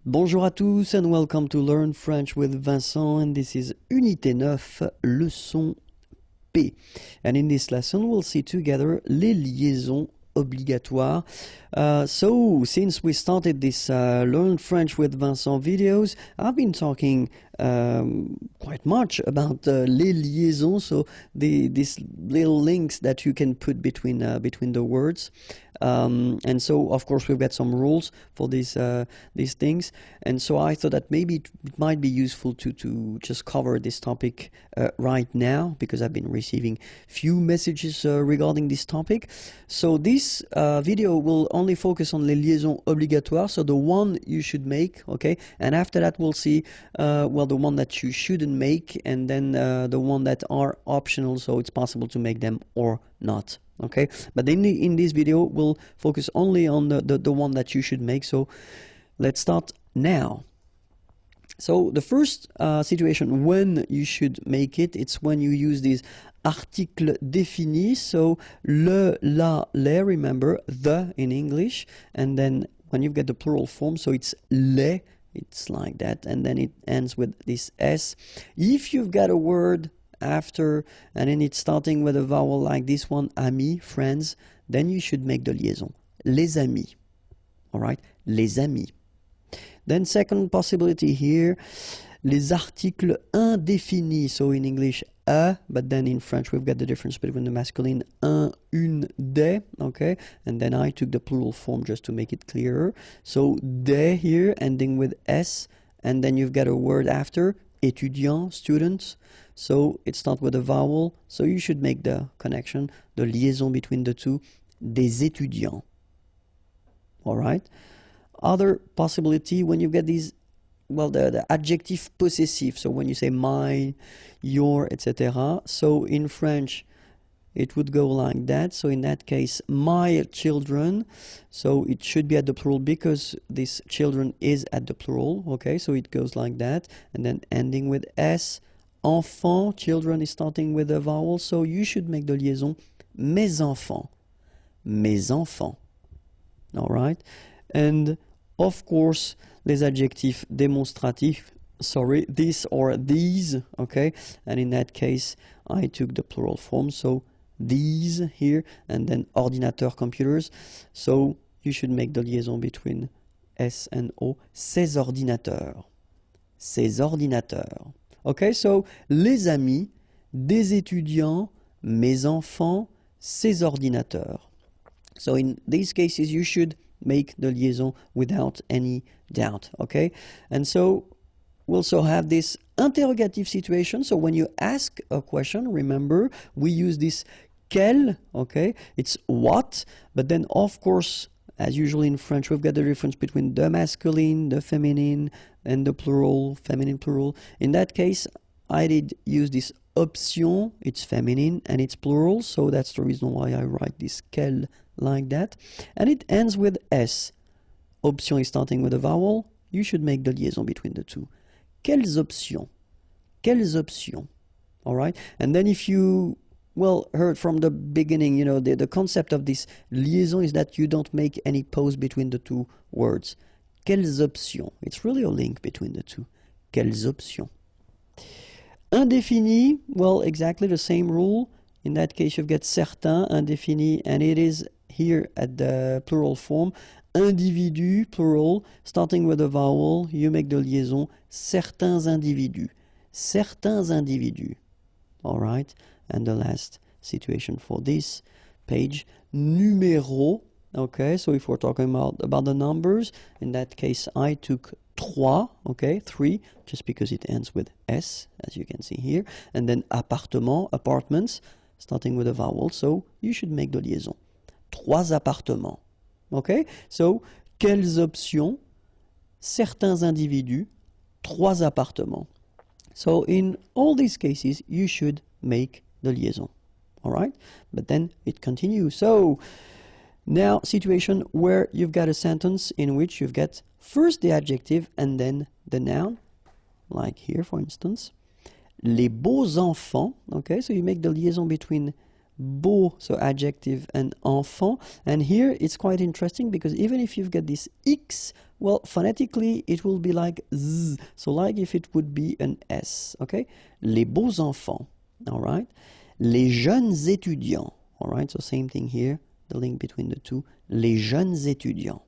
Bonjour à tous and welcome to Learn French with Vincent, and this is Unité 9, leçon P. And in this lesson we'll see together les liaisons obligatoires. So since we started this Learn French with Vincent videos, I've been talking quite much about les liaisons, so these little links that you can put between the words. And so of course we've got some rules for these things, and so I thought that maybe it might be useful to just cover this topic right now, because I've been receiving few messages regarding this topic. So this video will only focus on les liaisons obligatoires, so the one you should make, okay, and after that we'll see well, the one that you shouldn't make, and then the one that are optional, so it's possible to make them or not. Okay, but in this video we'll focus only on the one that you should make. So let's start now. So the first situation when you should make it, it's when you use these articles définis, so le, la, les, remember, the in English, and then when you've got the plural form, so it's les, it's like that, and then it ends with this s. If you've got a word after and then it's starting with a vowel like this one, amis, friends, then you should make the liaison, les amis. All right, les amis. Then second possibility here, les articles indéfinis, so in English a, but then in French we've got the difference between the masculine un, une, des, okay, and then I took the plural form just to make it clearer, so des here ending with s, and then you've got a word after, étudiant, students, so it starts with a vowel, so you should make the connection, the liaison between the two, des étudiants. All right. Other possibility, when you get these, well, the adjective possessive, so when you say my, your, etc. So in French it would go like that, so in that case my children, so it should be at the plural because this children is at the plural, okay, so it goes like that, and then ending with s. Enfant, children is starting with a vowel, so you should make the liaison mes enfants, mes enfants. All right, and of course les adjectifs démonstratifs, sorry, this or these, okay, and in that case I took the plural form, so these here, and then ordinateur, computers, so you should make the liaison between s and o, ces ordinateurs, ces ordinateurs. Okay, so les amis, des étudiants, mes enfants, ces ordinateurs. So in these cases you should make the liaison without any doubt, okay? And so we also have this interrogative situation, so when you ask a question, remember we use this quel, okay, it's what, but then of course as usual in French we've got the difference between the masculine, the feminine, and the plural, feminine, plural. In that case I did use this option, it's feminine and it's plural, so that's the reason why I write this quel like that, and it ends with s. Option is starting with a vowel, you should make the liaison between the two. Quelles options? Quelles options? All right, and then if you well heard from the beginning, you know, the concept of this liaison is that you don't make any pause between the two words. Quelles options? It's really a link between the two. Quelles options? Indéfini, well, exactly the same rule. In that case you've got certains, indéfini, and it is here at the plural form. Individu, plural, starting with a vowel, you make the liaison certains individus. Certains individus. All right, and the last situation for this page, numéro. Okay, so if we're talking about the numbers, in that case I took trois, okay, 3, just because it ends with s, as you can see here, and then appartement, apartments, starting with a vowel, so you should make the liaison. Trois appartements. Okay, so quelles options? Certains individus, trois appartements. So in all these cases you should make the liaison. All right, but then it continues. So now situation where you've got a sentence in which you've got first the adjective and then the noun, like here for instance, les beaux enfants. Okay, so you make the liaison between beau, so adjective, and enfant. And here it's quite interesting because even if you've got this X, well, phonetically it will be like Z, so like if it would be an S, okay? Les beaux enfants, all right? Les jeunes étudiants, all right? So same thing here, the link between the two, les jeunes étudiants,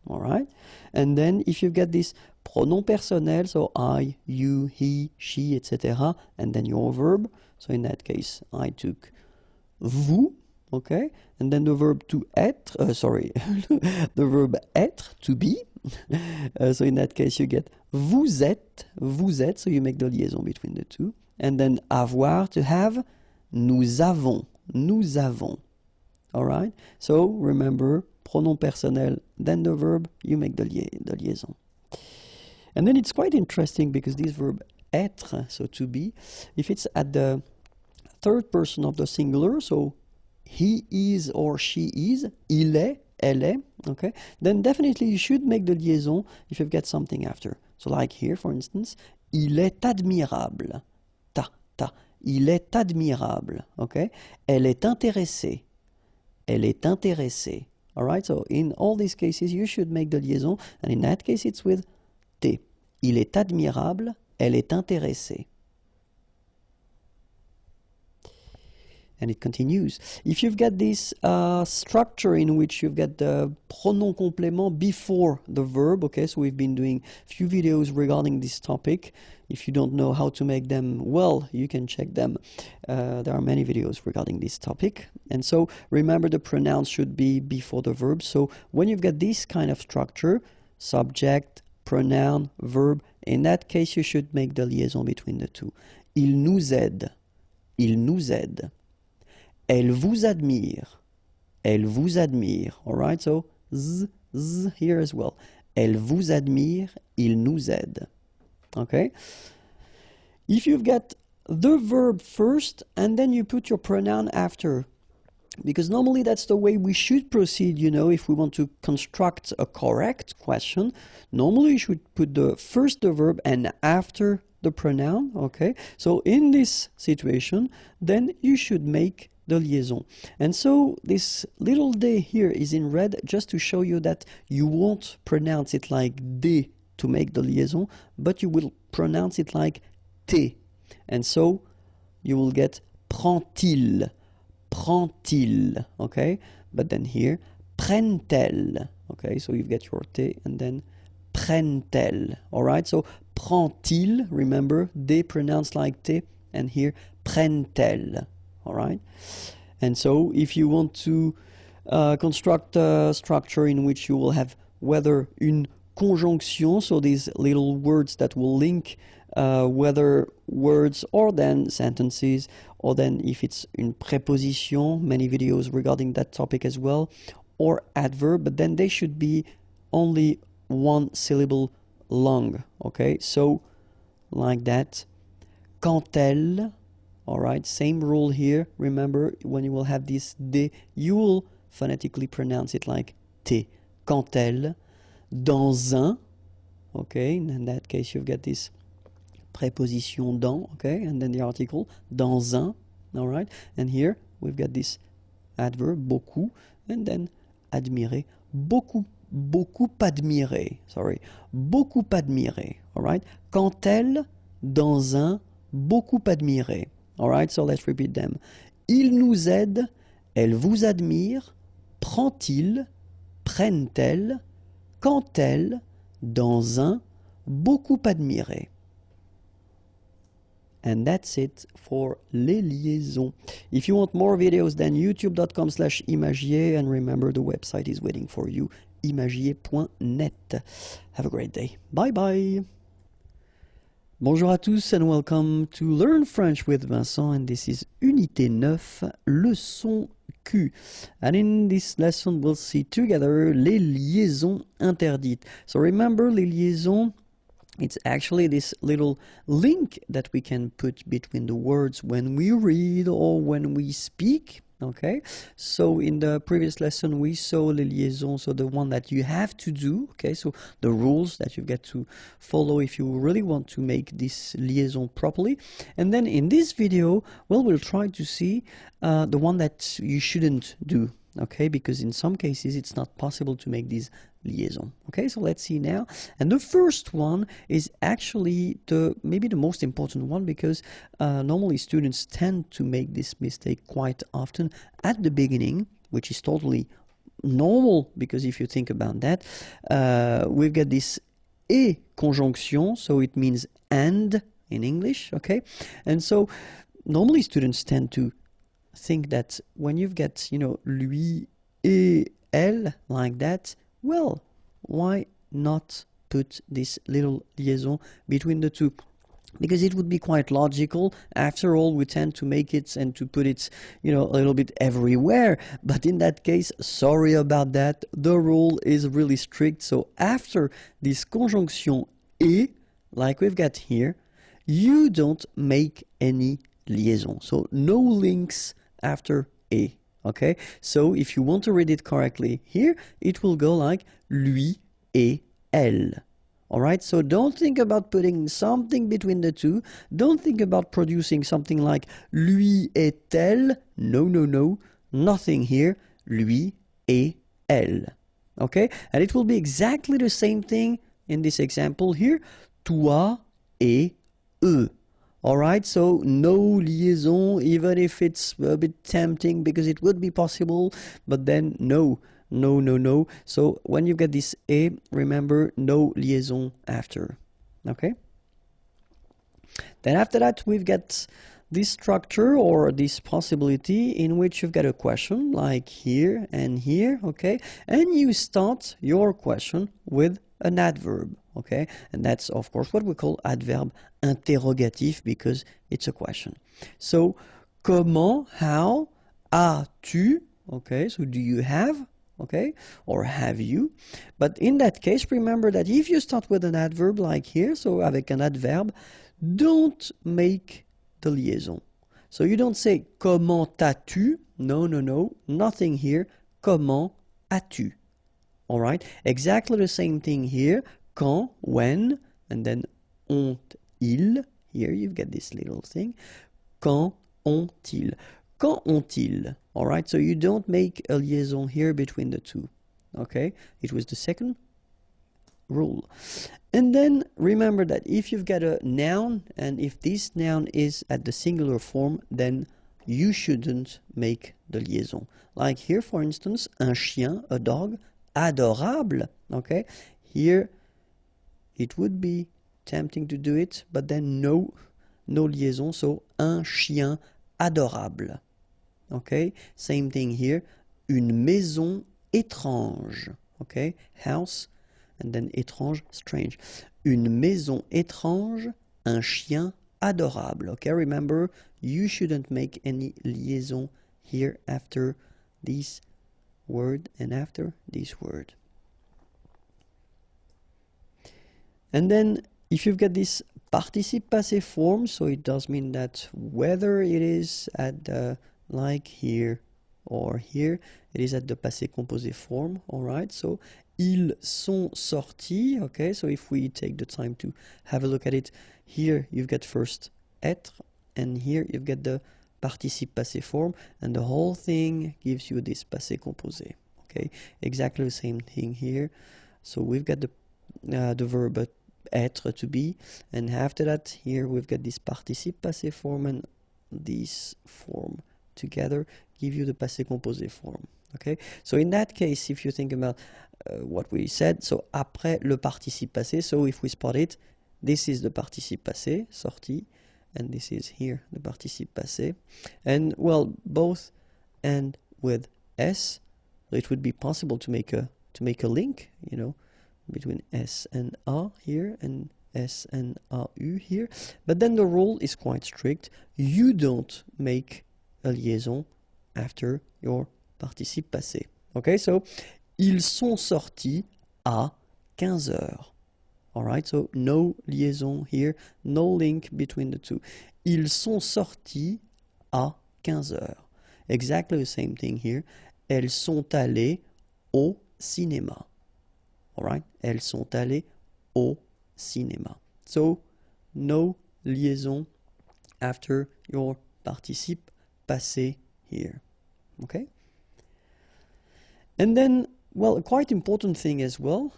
all right? And then if you've got this pronom personnel, so I, you, he, she, etc., and then your verb, so in that case, I took vous, okay, and then the verb to être, the verb être, to be, so in that case you get vous êtes, so you make the liaison between the two, and then avoir, to have, nous avons, all right, so remember, pronom personnel, then the verb, you make the liaison. And then it's quite interesting because this verb être, so to be, if it's at the third person of the singular, so he is or she is, il est, elle est, okay, then definitely you should make the liaison if you've got something after. So like here, for instance, il est admirable, il est admirable, okay, elle est intéressée, all right, so in all these cases you should make the liaison, and in that case it's with T. Il est admirable, elle est intéressée. And it continues. If you've got this structure in which you've got the pronom complément before the verb, okay, so we've been doing a few videos regarding this topic. If you don't know how to make them, well, you can check them. There are many videos regarding this topic. And so remember, the pronouns should be before the verb. So when you've got this kind of structure, subject, pronoun, verb, in that case you should make the liaison between the two. Il nous aide, elle vous admire, all right, so z here as well, elle vous admire, il nous aide, okay? If you've got the verb first and then you put your pronoun after, because normally that's the way we should proceed, you know, if we want to construct a correct question, normally you should put first the verb and after the pronoun, okay? So in this situation, then you should make the liaison. And so this little d here is in red just to show you that you won't pronounce it like d to make the liaison, but you will pronounce it like t. And so you will get prend-il, okay? But then here, prennent-elles, okay? So you get your t and then prennent-elles, all right? So prend-il, remember, d pronounced like t, and here prennent-elles. All right, and so if you want to construct a structure in which you will have whether une conjonction, so these little words that will link whether words or then sentences, or then if it's une préposition, many videos regarding that topic as well, or adverb, but then they should be only one syllable long, okay? So like that, quand elle. All right, same rule here. Remember, when you will have this D, you will phonetically pronounce it like T. Quand elle, dans un, okay, and in that case you've got this préposition dans, okay, and then the article, dans un, all right, and here we've got this adverb, beaucoup, and then admirer, beaucoup admirer, all right, quand elle, dans un, beaucoup admirer. All right, so let's repeat them. Il nous aide, elle vous admire, prend-il, prennent-elles, quand elle, dans un, beaucoup admiré. And that's it for les liaisons. If you want more videos, then youtube.com/imagier, and remember the website is waiting for you, imagier.net. Have a great day. Bye bye. Bonjour à tous and welcome to Learn French with Vincent, and this is Unité 9, leçon Q. And in this lesson we'll see together les liaisons interdites. So remember, les liaisons, it's actually this little link that we can put between the words when we read or when we speak, Okay, so in the previous lesson we saw the liaison, so the one that you have to do. Okay, so the rules that you've got to follow if you really want to make this liaison properly. And then in this video, well, we'll try to see the one that you shouldn't do. Okay, because in some cases it's not possible to make this liaison. Okay, so let's see now. And the first one is actually maybe the most important one, because normally students tend to make this mistake quite often at the beginning, which is totally normal, because if you think about that, we've got this et conjonction, so it means and in English. Okay, and so normally students tend to think that when you've got, you know, lui et elle like that, well, why not put this little liaison between the two? Because it would be quite logical. After all, we tend to make it and to put it, you know, a little bit everywhere. But in that case, sorry about that. The rule is really strict. So after this conjonction et, like we've got here, you don't make any liaison. So no links after et. Okay, so if you want to read it correctly here, it will go like lui et elle. All right, so don't think about putting something between the two. Don't think about producing something like lui et elle. No, no, no, nothing here. Lui et elle. Okay, and it will be exactly the same thing in this example here. Toi et eux. All right, so no liaison, even if it's a bit tempting, because it would be possible, but then no, no, no, no. So when you get this et, remember, no liaison after. Okay? Then after that, we've got this structure or this possibility in which you've got a question like here and here, okay? And you start your question with an adverb, okay? And that's, of course, what we call adverb interrogatif, because it's a question. So, comment, how, as-tu, okay? So, do you have, okay? Or have you? But in that case, remember that if you start with an adverb like here, so avec un adverbe, don't make the liaison. So, you don't say comment as-tu? No, no, no, nothing here. Comment as-tu? All right, exactly the same thing here. Quand, when, and then ont-ils. Here you've got this little thing. Quand ont-ils. Quand ont-ils. All right, so you don't make a liaison here between the two. Okay, it was the second rule. And then remember that if you've got a noun, and if this noun is at the singular form, then you shouldn't make the liaison. Like here, for instance, un chien, a dog, adorable, okay? Here, it would be tempting to do it, but then no liaison, so un chien adorable, okay? Same thing here, une maison étrange, okay? House, and then étrange, strange. Une maison étrange, un chien adorable, okay? Remember, you shouldn't make any liaison here after this word and after this word. And then if you've got this participe passé form, so it does mean that whether it is at the, like here or here, it is at the passé composé form, all right? So ils sont sortis, okay? So if we take the time to have a look at it, here you've got first être, and here you've got the participe passé form, and the whole thing gives you this passé composé. Okay, exactly the same thing here. So we've got the verb être, to be, and after that here we've got this participe passé form, and this form together give you the passé composé form. Okay, so in that case, if you think about what we said, so après le participe passé, so if we spot it, this is the participe passé, sorti, and this is here the participe passé, and well, both end with s, so it would be possible to make a link, you know, between s and a here and s and au here, but then the rule is quite strict. You don't make a liaison after your participe passé. Okay, so ils sont sortis à 15 heures. All right, so no liaison here, no link between the two. Ils sont sortis à 15 heures. exactly the same thing here. Elles sont allées au cinéma. All right? Elles sont allées au cinéma. So, no liaison after your participe passé here. Okay? And then, well, a quite important thing as well,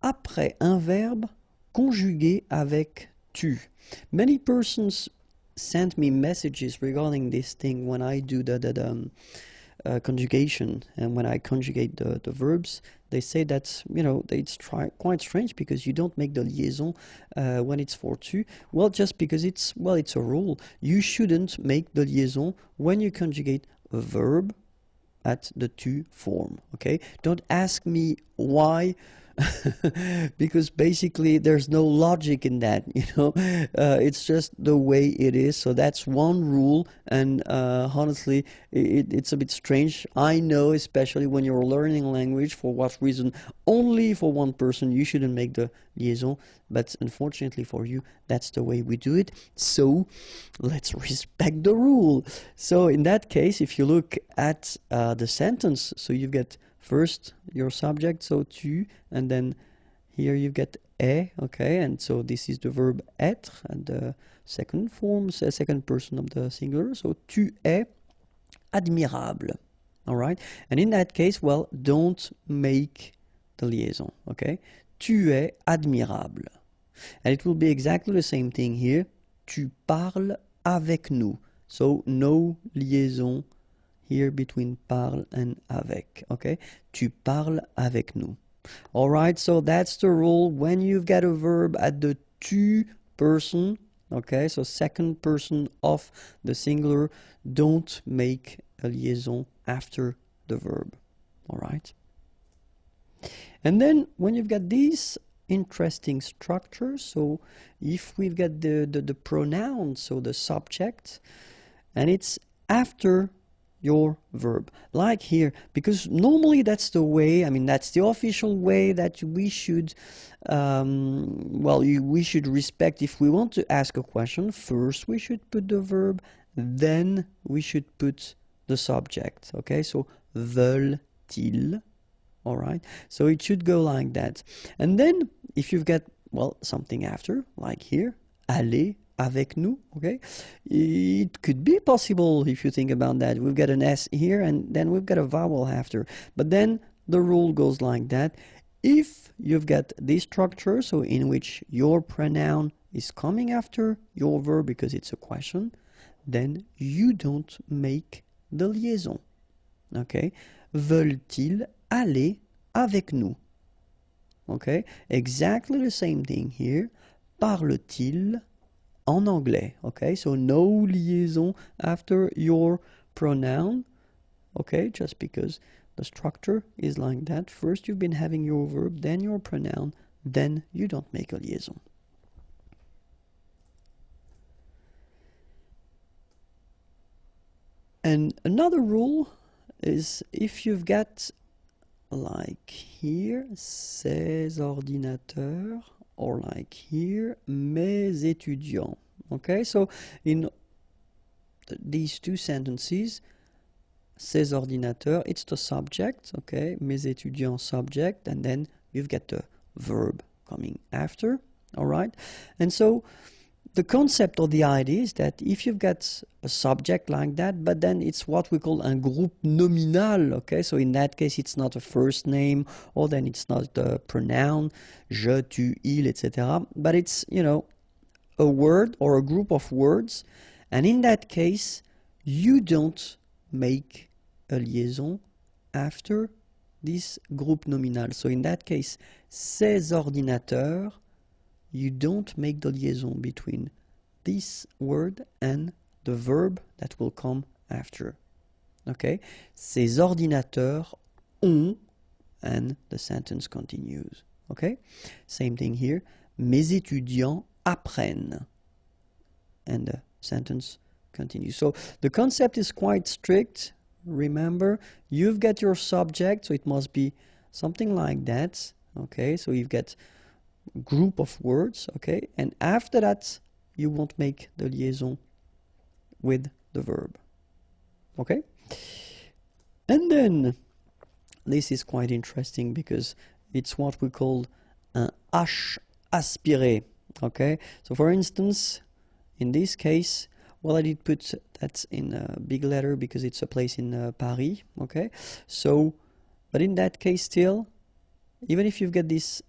après un verbe, conjugué avec tu. Many persons send me messages regarding this thing when I do the conjugation, and when I conjugate the verbs, they say that, you know, it's quite strange because you don't make the liaison when it's for tu. Well, just because it's a rule. You shouldn't make the liaison when you conjugate a verb at the tu form, okay? Don't ask me why, because basically there's no logic in that, you know. It's just the way it is. So that's one rule, and honestly, it's a bit strange. I know, especially when you're learning language, for what reason only for one person you shouldn't make the liaison, but unfortunately for you, that's the way we do it. So let's respect the rule. So in that case, if you look at the sentence, so you've got first your subject, so tu, and then here you get est, okay, and so this is the verb être, and the second form, second person of the singular, so tu es admirable. All right, and in that case, well, don't make the liaison, okay? Tu es admirable. And it will be exactly the same thing here. Tu parles avec nous. So no liaison here between parle and avec, okay? Tu parles avec nous. All right, so that's the rule. When you've got a verb at the tu person, okay, so second person of the singular, don't make a liaison after the verb. All right? And then when you've got these interesting structures, so if we've got the pronoun, so the subject, and it's after your verb, like here, because normally that's the way, I mean, that's the official way that we should, we should respect. If we want to ask a question, first we should put the verb, then we should put the subject, okay? So, veulent-ils? All right, so it should go like that. And then if you've got, well, something after, like here, aller avec nous, okay, it could be possible if you think about that. We've got an S here, and then we've got a vowel after, but then the rule goes like that. If you've got this structure, so in which your pronoun is coming after your verb because it's a question, then you don't make the liaison, okay? Veulent-ils aller avec nous? Okay, exactly the same thing here. Parle-t-il en anglais? Okay, so no liaison after your pronoun. Okay, just because the structure is like that. First you've been having your verb, then your pronoun, then you don't make a liaison. And another rule is if you've got, like here, ces ordinateurs, or like here, mes étudiants. Okay, so in these two sentences, ces ordinateurs, it's the subject, okay, mes étudiants subject, and then you've got the verb coming after, all right? And so the concept or the idea is that if you've got a subject like that, but then it's what we call un groupe nominal, okay? So in that case, it's not a first name, or then it's not the pronoun, je, tu, il, etc. But it's, you know, a word or a group of words. And in that case, you don't make a liaison after this groupe nominal. So in that case, ces ordinateurs, you don't make the liaison between this word and the verb that will come after. Okay? Ces ordinateurs ont, and the sentence continues. Okay? Same thing here. Mes étudiants apprennent. And the sentence continues. So the concept is quite strict. Remember, you've got your subject, so it must be something like that. Okay? So you've got group of words, okay, and after that you won't make the liaison with the verb. Okay, And then, this is quite interesting because it's what we call un H aspiré. Okay, so for instance, in this case, well, I did put that in a big letter because it's a place in Paris. Okay, so, but in that case still, even if you've got this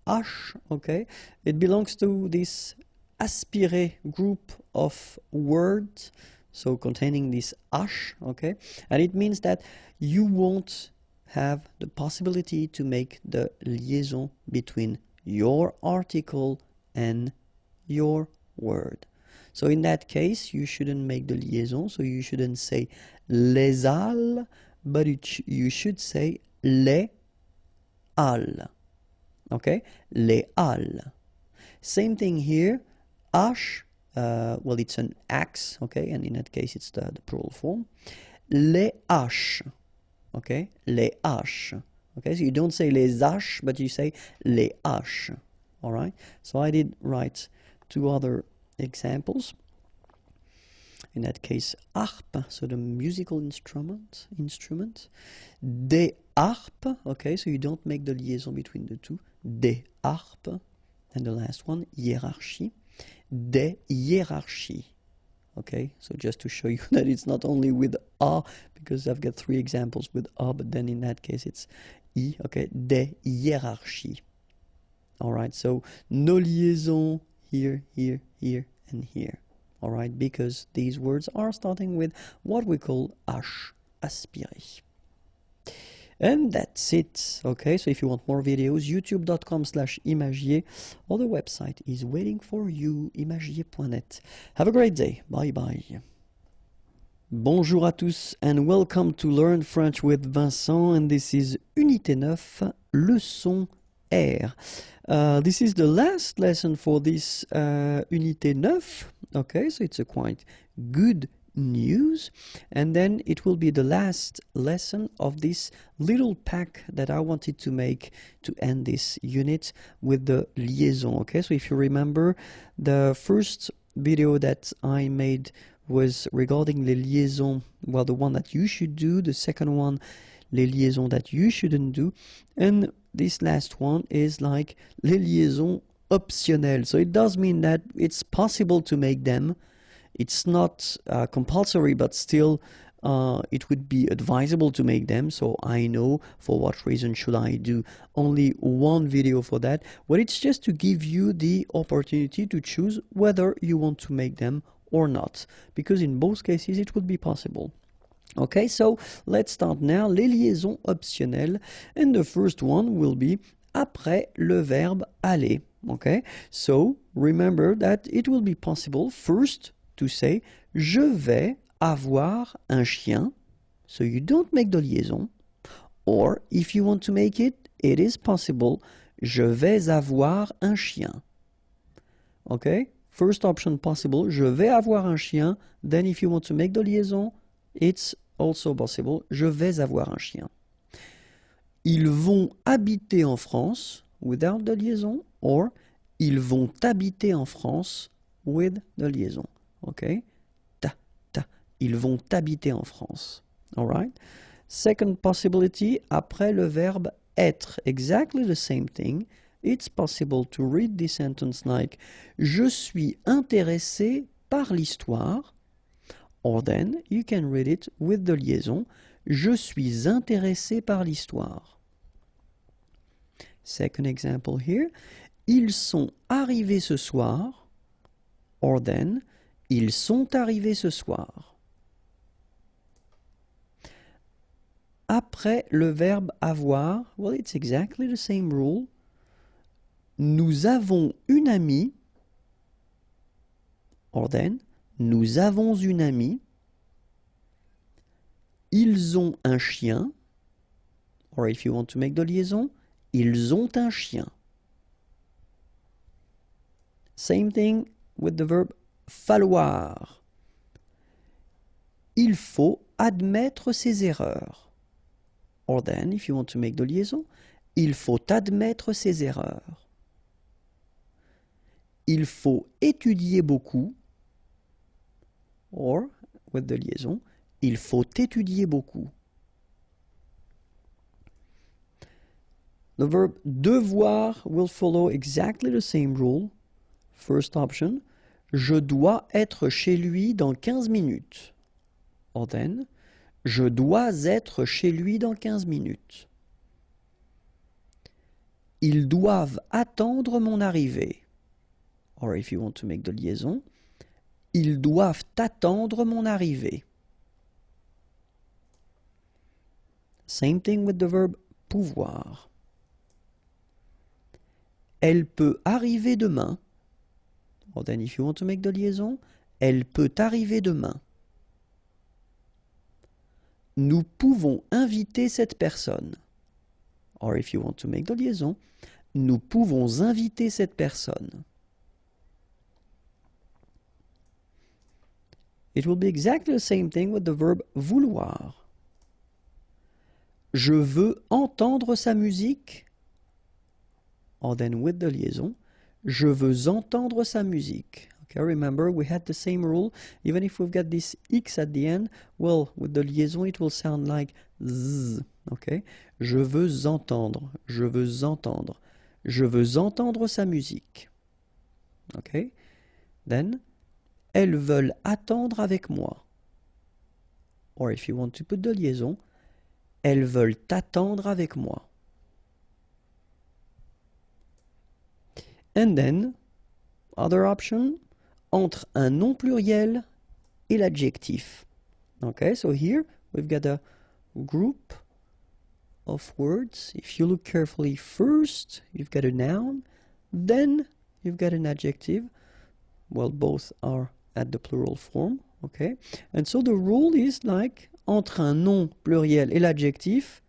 H, okay, it belongs to this aspiré group of words, so containing this H, okay, and it means that you won't have the possibility to make the liaison between your article and your word. So in that case, you shouldn't make the liaison, so you shouldn't say les halles, but you should say les halles. Okay, les halles. Same thing here. H, well, it's an axe, okay, and in that case, it's the plural form. Les haches, okay, les haches. Okay, so you don't say les haches, but you say les haches. All right. So I did write two other examples. In that case, harpe, so the musical instrument. Des harpes, okay, so you don't make the liaison between the two. Des harpes. And the last one, hiérarchie. Des hiérarchies. Okay, so just to show you that it's not only with A, because I've got three examples with A, but then in that case it's I, okay, des hiérarchies. All right, so no liaison here, here, here, and here. All right, because these words are starting with what we call H aspiré. And that's it. Okay, so if you want more videos, youtube.com/imagier, or the website is waiting for you, imagier.net. Have a great day. Bye bye. Bonjour à tous and welcome to Learn French with Vincent, and this is Unité 9, leçon R. This is the last lesson for this Unité 9. Okay, so it's a quite good news, and then it will be the last lesson of this little pack that I wanted to make to end this unit with the liaison. Okay, so if you remember, the first video that I made was regarding les liaisons, well, the one that you should do, the second one, les liaisons that you shouldn't do, and this last one is like les liaisons optionnelles. So it does mean that it's possible to make them. It's not compulsory, but still it would be advisable to make them. So I know for what reason should I do only one video for that. Well, it's just to give you the opportunity to choose whether you want to make them or not, because in both cases it would be possible. Okay, so let's start now. Les liaisons optionnelles, and the first one will be après le verbe aller. Okay, so remember that it will be possible first to say je vais avoir un chien, so you don't make the liaison, or if you want to make it, it is possible, je vais avoir un chien. Okay, first option possible, je vais avoir un chien, then if you want to make the liaison, it's also possible, je vais avoir un chien. Ils vont habiter en France without the liaison, or ils vont habiter en France with the liaison. Okay, ils vont habiter en France. All right. Second possibility, après le verbe être, exactly the same thing. It's possible to read this sentence like je suis intéressé par l'histoire, or then you can read it with the liaison je suis intéressé par l'histoire. Second example here, ils sont arrivés ce soir, or then ils sont arrivés ce soir. Après le verbe avoir, well, it's exactly the same rule. Nous avons une amie, or then, nous avons une amie. Ils ont un chien, or if you want to make the liaison, ils ont un chien. Same thing with the verb falloir. Il faut admettre ses erreurs. Or then, if you want to make the liaison, il faut admettre ses erreurs. Il faut étudier beaucoup. Or, with the liaison, Il faut étudier beaucoup. The verb devoir will follow exactly the same rule. First option, je dois être chez lui dans 15 minutes. Or then, je dois être chez lui dans 15 minutes. Ils doivent attendre mon arrivée. Or if you want to make the liaison, ils doivent attendre mon arrivée. Same thing with the verb pouvoir. Elle peut arriver demain. Or then if you want to make the liaison, elle peut arriver demain. Nous pouvons inviter cette personne. Or if you want to make the liaison, nous pouvons inviter cette personne. It will be exactly the same thing with the verb vouloir. Je veux entendre sa musique. Or then with the liaison, je veux entendre sa musique. Okay, remember we had the same rule. Even if we've got this X at the end, well, with the liaison it will sound like Z. Okay? Je veux entendre, je veux entendre. Je veux entendre sa musique. Okay? Then, elles veulent attendre avec moi. Or if you want to put the liaison, elles veulent attendre avec moi. And then, other option, entre un nom pluriel et l'adjectif. Okay, so here we've got a group of words. If you look carefully, first you've got a noun, then you've got an adjective. Well, both are at the plural form. Okay, and so the rule is like entre un nom pluriel et l'adjectif.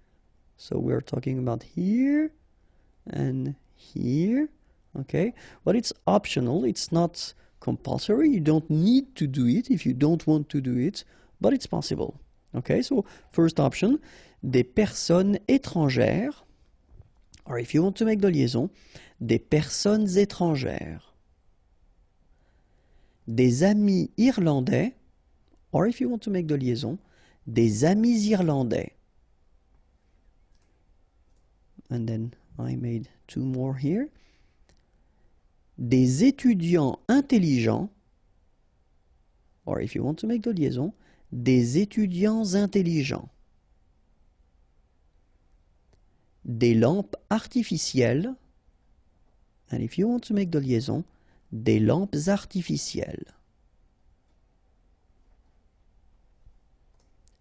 So we're talking about here and here. Okay, but it's optional. It's not compulsory. You don't need to do it if you don't want to do it, but it's possible. Okay, so first option, des personnes étrangères, or if you want to make the liaison, des personnes étrangères. Des amis irlandais, or if you want to make the liaison, des amis irlandais. And then I made two more here. Des étudiants intelligents, or if you want to make the liaison, des étudiants intelligents. Des lampes artificielles, and if you want to make the liaison, des lampes artificielles.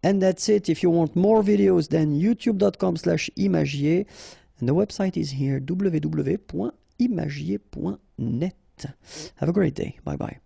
And that's it. If you want more videos, then youtube.com/imagier, and the website is here, www.imagier.net. Have a great day. Bye bye.